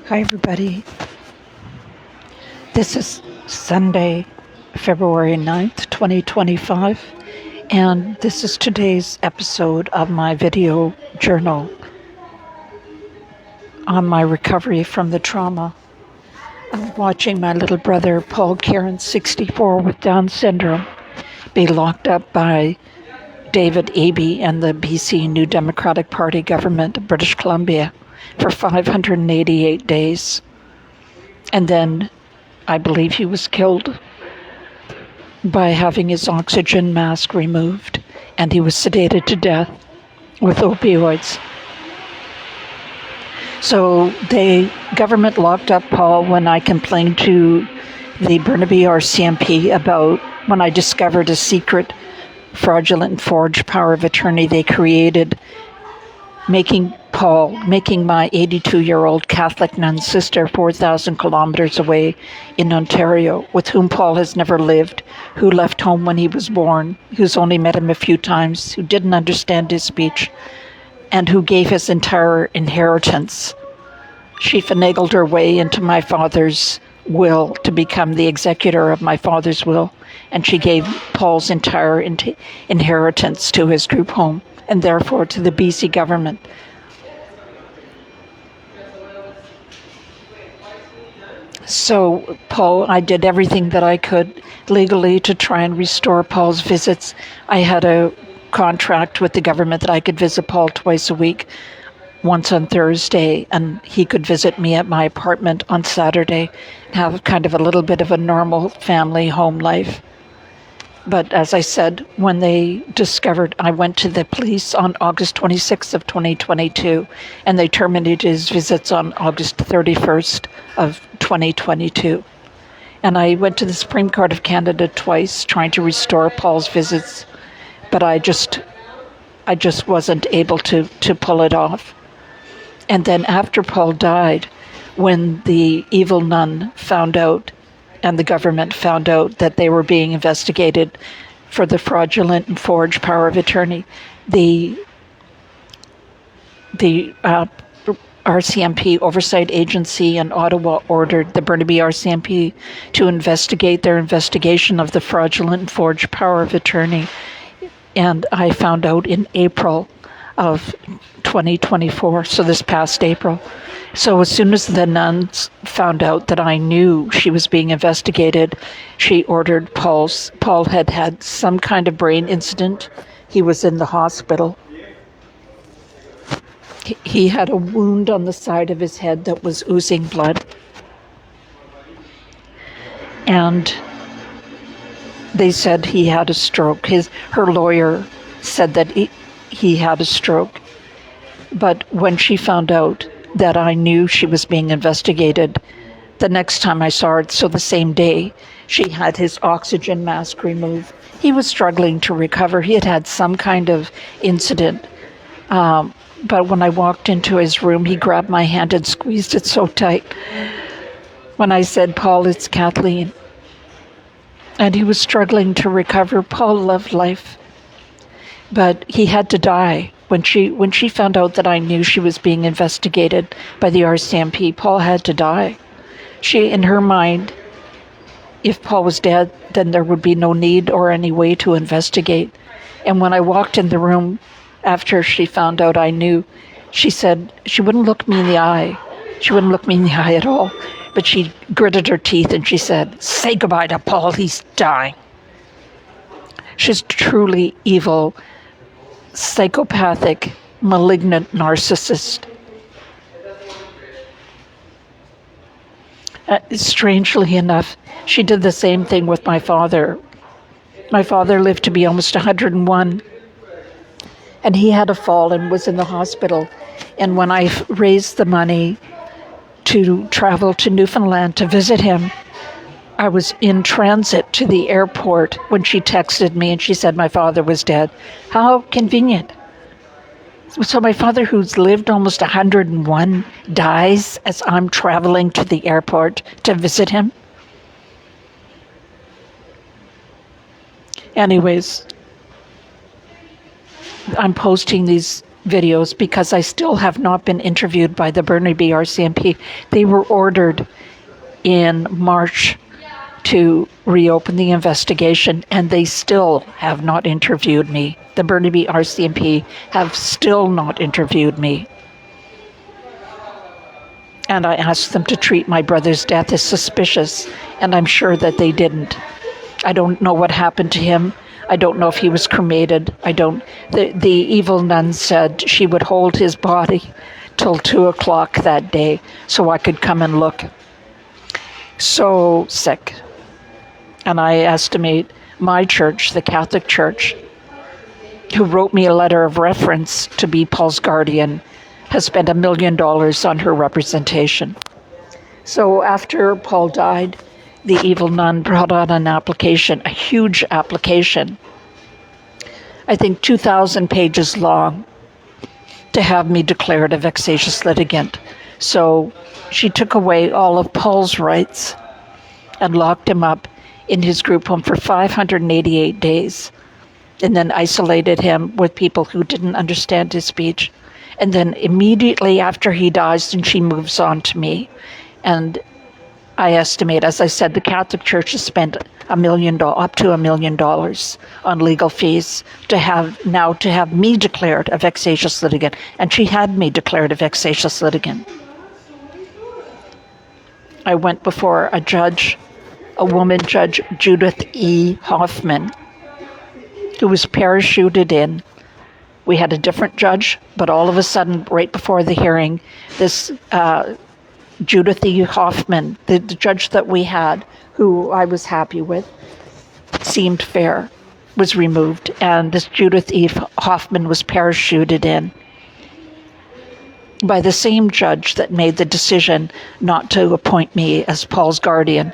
Hi, everybody. This is Sunday, February 9th, 2025, and this is today's episode of my video journal on my recovery from the trauma of watching my little brother, Paul Kierans, 64, with Down syndrome, be locked up by David Eby and the BC New Democratic Party government of British Columbia for 588 days. And then I believe he was killed by having his oxygen mask removed, and he was sedated to death with opioids. So the government locked up Paul when I complained to the Burnaby RCMP about when I discovered a secret fraudulent forged power of attorney they created, making my 82-year-old Catholic nun sister 4,000 kilometers away in Ontario, with whom Paul has never lived, who left home when he was born, who's only met him a few times, who didn't understand his speech, and who gave his entire inheritance. She finagled her way into my father's will to become the executor of my father's will, and she gave Paul's entire inheritance to his group home, and therefore to the BC government. So I did everything that I could legally to try and restore Paul's visits. I had a contract with the government that I could visit Paul twice a week, once on Thursday, and he could visit me at my apartment on Saturday, have kind of a little bit of a normal family home life. But as I said, when they discovered, I went to the police on August 26th of 2022, and they terminated his visits on August 31st of 2022. And I went to the Supreme Court of Canada twice trying to restore Paul's visits, but I just wasn't able to pull it off. And then after Paul died, when the evil nun found out and the government found out that they were being investigated for the fraudulent and forged power of attorney, the RCMP Oversight Agency in Ottawa ordered the Burnaby RCMP to investigate their investigation of the fraudulent and forged power of attorney. And I found out in April of 2024, so this past April. So as soon as the nuns found out that I knew she was being investigated, she ordered Paul had some kind of brain incident. He was in the hospital. He had a wound on the side of his head that was oozing blood. And they said he had a stroke. Her lawyer said that he had a stroke. But when she found out that I knew she was being investigated, the next time I saw her, so the same day, she had his oxygen mask removed. He was struggling to recover. He had had some kind of incident. But when I walked into his room, he grabbed my hand and squeezed it so tight. When I said, "Paul, it's Kathleen." And he was struggling to recover. Paul loved life. But he had to die. When she found out that I knew she was being investigated by the RCMP, Paul had to die. She, in her mind, if Paul was dead, then there would be no need or any way to investigate. And when I walked in the room after she found out I knew, she said she wouldn't look me in the eye. She wouldn't look me in the eye at all. But she gritted her teeth and she said, "Say goodbye to Paul, he's dying." She's truly evil, psychopathic, malignant narcissist. Strangely enough, she did the same thing with my father. My father lived to be almost 101, and he had a fall and was in the hospital. And when I raised the money to travel to Newfoundland to visit him, I was in transit to the airport when she texted me and she said my father was dead. How convenient. So my father, who's lived almost 101, dies as I'm traveling to the airport to visit him. Anyways, I'm posting these videos because I still have not been interviewed by the Burnaby RCMP. They were ordered in March to reopen the investigation, and they still have not interviewed me. The Burnaby RCMP have still not interviewed me. And I asked them to treat my brother's death as suspicious, and I'm sure that they didn't. I don't know what happened to him. I don't know if he was cremated. The evil nun said she would hold his body till 2:00 that day so I could come and look. So sick. And I estimate my church, the Catholic Church, who wrote me a letter of reference to be Paul's guardian, has spent $1 million on her representation. So after Paul died, the evil nun brought on an application, a huge application, I think 2,000 pages long, to have me declared a vexatious litigant. So she took away all of Paul's rights and locked him up in his group home for 588 days, and then isolated him with people who didn't understand his speech. And then immediately after he dies, then she moves on to me. And I estimate, as I said, the Catholic Church has spent up to $1 million on legal fees to have me declared a vexatious litigant. And she had me declared a vexatious litigant. I went before a judge, a woman judge, Judith E. Hoffman, who was parachuted in. We had a different judge, but all of a sudden, right before the hearing, this Judith E. Hoffman, the judge that we had, who I was happy with, seemed fair, was removed, and this Judith E. Hoffman was parachuted in by the same judge that made the decision not to appoint me as Paul's guardian.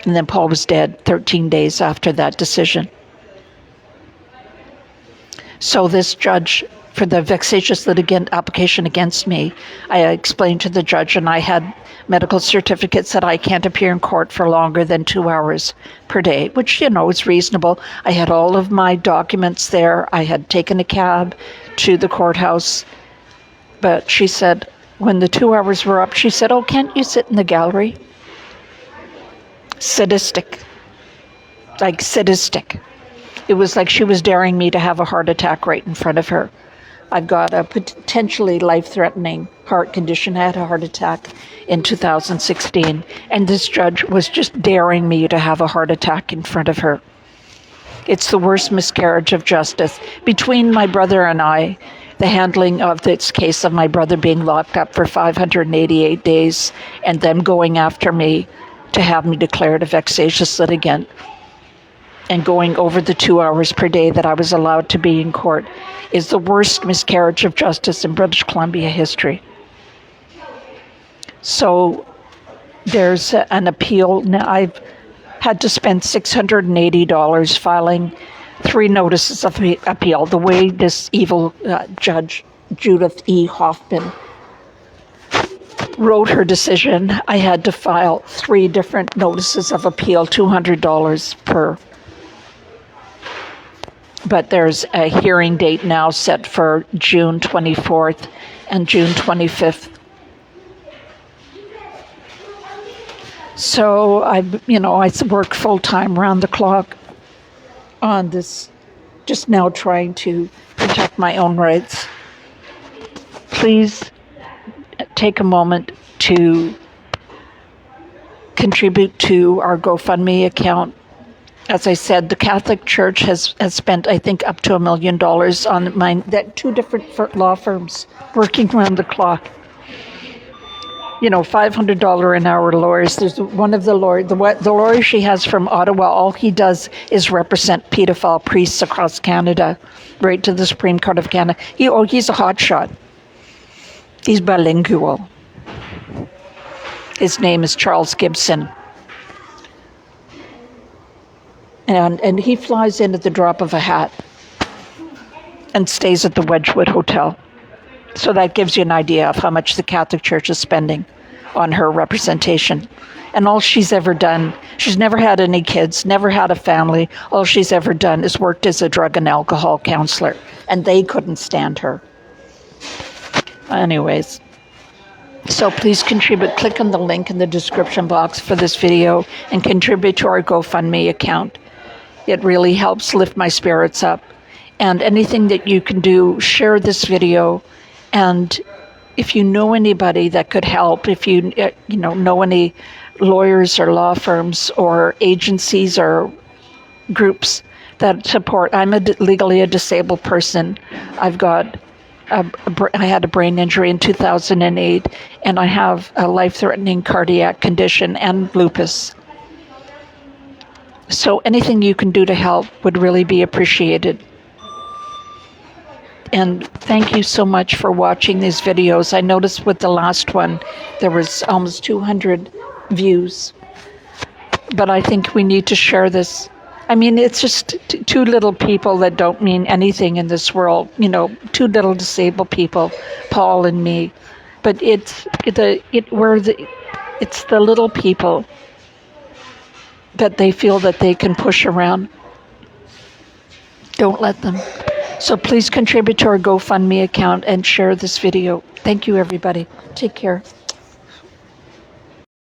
And then Paul was dead 13 days after that decision. So this judge, for the vexatious litigant application against me, I explained to the judge, and I had medical certificates that I can't appear in court for longer than 2 hours per day, which, is reasonable. I had all of my documents there. I had taken a cab to the courthouse. But she said, when the 2 hours were up, she said, "Oh, can't you sit in the gallery?" Sadistic. Like sadistic. It was like she was daring me to have a heart attack right in front of her. I've got a potentially life-threatening heart condition. I had a heart attack in 2016, and this judge was just daring me to have a heart attack in front of her. It's the worst miscarriage of justice. Between my brother and I, the handling of this case of my brother being locked up for 588 days and them going after me to have me declared a vexatious litigant, and going over the 2 hours per day that I was allowed to be in court, is the worst miscarriage of justice in British Columbia history. So there's an appeal. Now I've had to spend $680 filing 3 notices of appeal. The way this evil judge, Judith E. Hoffman, wrote her decision, I had to file 3 different notices of appeal, $200 per. But there's a hearing date now set for June 24th and June 25th. So I work full-time around the clock on this, just now trying to protect my own rights. Please take a moment to contribute to our GoFundMe account. As I said, the Catholic Church has spent, I think, up to $1 million on 2 different law firms working around the clock. $500 an hour lawyers. There's one of the lawyers, the lawyer she has from Ottawa, all he does is represent pedophile priests across Canada, right to the Supreme Court of Canada. He's a hotshot. He's bilingual. His name is Charles Gibson. And he flies in at the drop of a hat and stays at the Wedgwood Hotel. So that gives you an idea of how much the Catholic Church is spending on her representation. And all she's ever done, she's never had any kids, never had a family. All she's ever done is worked as a drug and alcohol counselor. And they couldn't stand her. Anyways, so please contribute. Click on the link in the description box for this video and contribute to our GoFundMe account. It really helps lift my spirits up. And anything that you can do, share this video. And if you know anybody that could help, if you know any lawyers or law firms or agencies or groups that support. I'm legally a disabled person. I had a brain injury in 2008, and I have a life-threatening cardiac condition and lupus. So anything you can do to help would really be appreciated. And thank you so much for watching these videos. I noticed with the last one, there was almost 200 views. But I think we need to share this. I mean, it's just two little people that don't mean anything in this world. Two little disabled people, Paul and me. But it's the little people that they feel that they can push around. Don't let them. So please contribute to our GoFundMe account and share this video. Thank you, everybody. Take care.